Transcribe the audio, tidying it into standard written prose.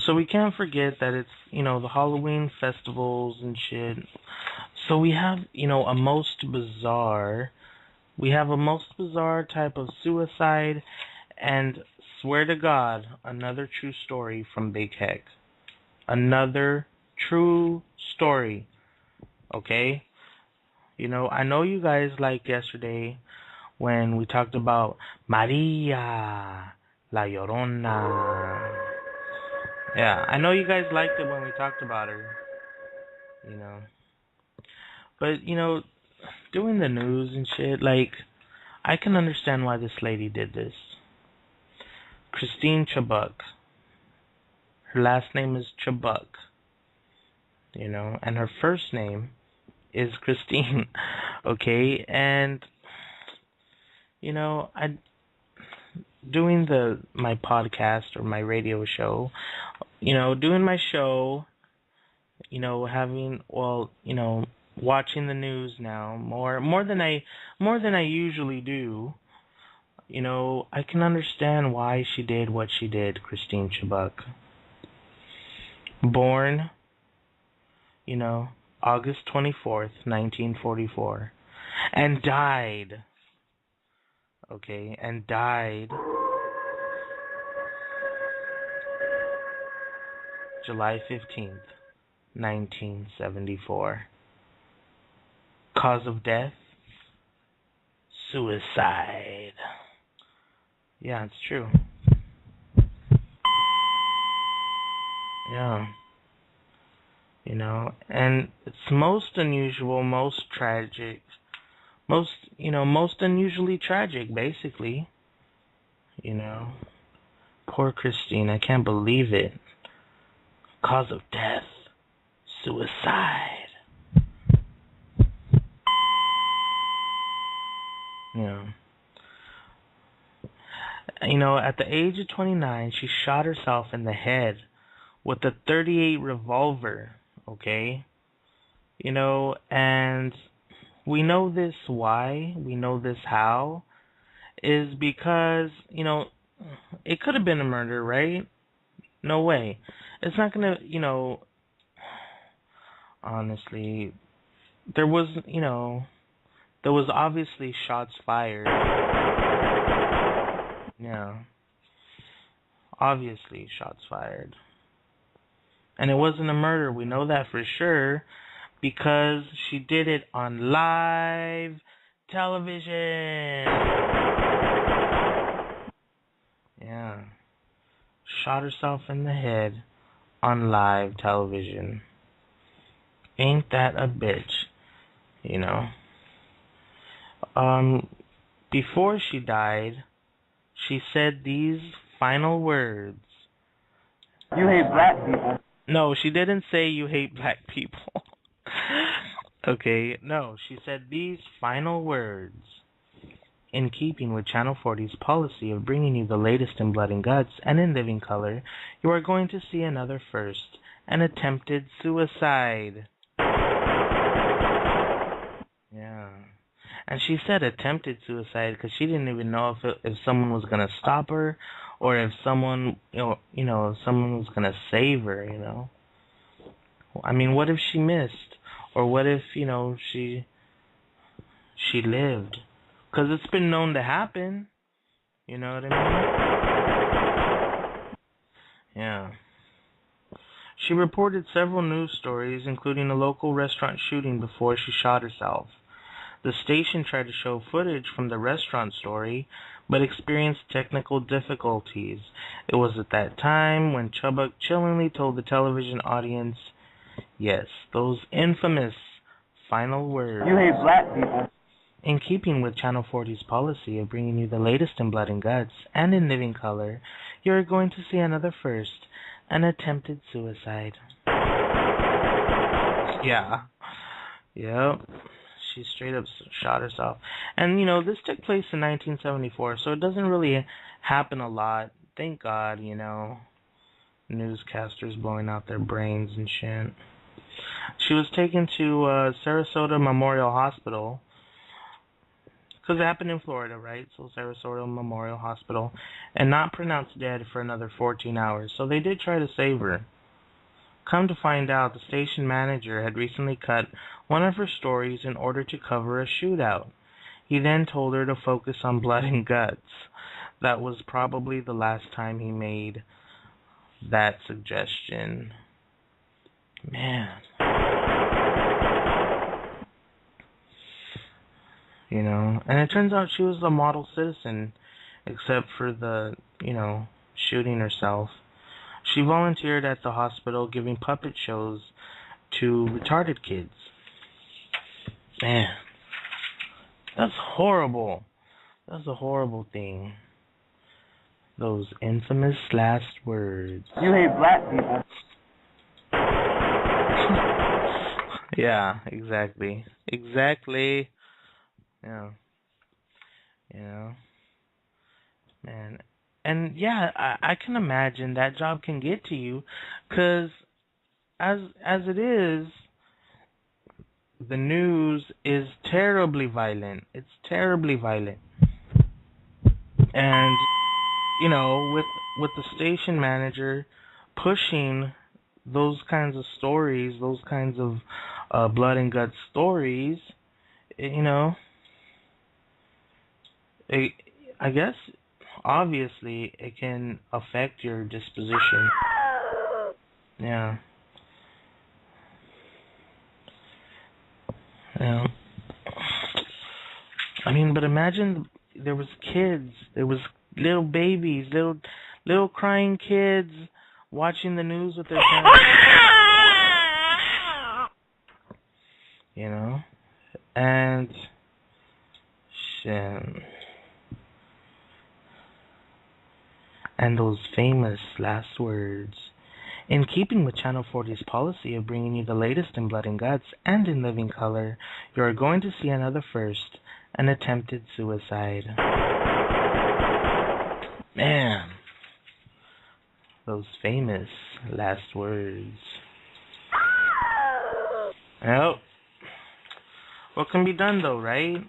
So we can't forget that it's, the Halloween festivals and shit. So we have, we have a most bizarre type of suicide, and swear to God, another true story from Big Heck. Another true story, okay? I know you guys liked yesterday when we talked about Maria La Llorona. Yeah, I know you guys liked it when we talked about her, But, doing the news and shit, I can understand why this lady did this. Christine Chubbuck. Her last name is Chubbuck, and her first name is Christine, okay? And, I doing my podcast or my radio show, doing my show, watching the news now more than I usually do. I can understand why she did what she did, Christine Chubbuck. Born, August 24th, 1944, and died, July 15th, 1974. Cause of death? Suicide. Yeah, it's true. Yeah. And it's most unusual, most tragic, most unusually tragic, basically. Poor Christine, I can't believe it. Cause of death, suicide. At the age of 29, she shot herself in the head with a .38 revolver, okay? And we know this why, we know this how, is because, it could have been a murder, right? No way. It's not gonna, honestly, there was obviously shots fired. Yeah. Obviously shots fired. And it wasn't a murder, we know that for sure, because she did it on live television. Yeah. Shot herself in the head on live television. Ain't that a bitch, Before she died, she said these final words. You hate black people. No, she didn't say you hate black people. Okay, no, she said these final words. In keeping with Channel 40's policy of bringing you the latest in blood and guts and in living color, you are going to see another first, an attempted suicide. Yeah. And she said attempted suicide because she didn't even know if someone was going to stop her or if someone, if someone was going to save her, I mean, what if she missed? Or what if, she lived? Because it's been known to happen. You know what I mean? Yeah. She reported several news stories, including a local restaurant shooting before she shot herself. The station tried to show footage from the restaurant story, but experienced technical difficulties. It was at that time when Chubbuck chillingly told the television audience, yes, those infamous final words. You hate black people. In keeping with Channel 40's policy of bringing you the latest in blood and guts and in living color, you are going to see another first, an attempted suicide. Yeah. Yep. She straight up shot herself. And, this took place in 1974, so it doesn't really happen a lot. Thank God, newscasters blowing out their brains and shit. She was taken to Sarasota Memorial Hospital Because it happened in Florida, right? So Sarasota Memorial Hospital, and not pronounced dead for another 14 hours. So they did try to save her. Come to find out, the station manager had recently cut one of her stories in order to cover a shootout. He then told her to focus on blood and guts. That was probably the last time he made that suggestion. Man. You know, and it turns out she was a model citizen, except for the, shooting herself. She volunteered at the hospital giving puppet shows to retarded kids. Man, that's horrible. That's a horrible thing. Those infamous last words. You hate black people. Yeah, exactly. Exactly. Yeah. Man. And yeah, I can imagine that job can get to you, 'cause as it is, the news is terribly violent. It's terribly violent. And with the station manager pushing those kinds of stories, those kinds of blood and guts stories, I guess obviously it can affect your disposition. Yeah. Yeah. I mean, but imagine there was kids, there was little babies, little crying kids watching the news with their parents. And shit. And those famous last words. In keeping with Channel 40's policy of bringing you the latest in blood and guts and in living color, you are going to see another first, an attempted suicide. Man, those famous last words. Well, what can be done though, right?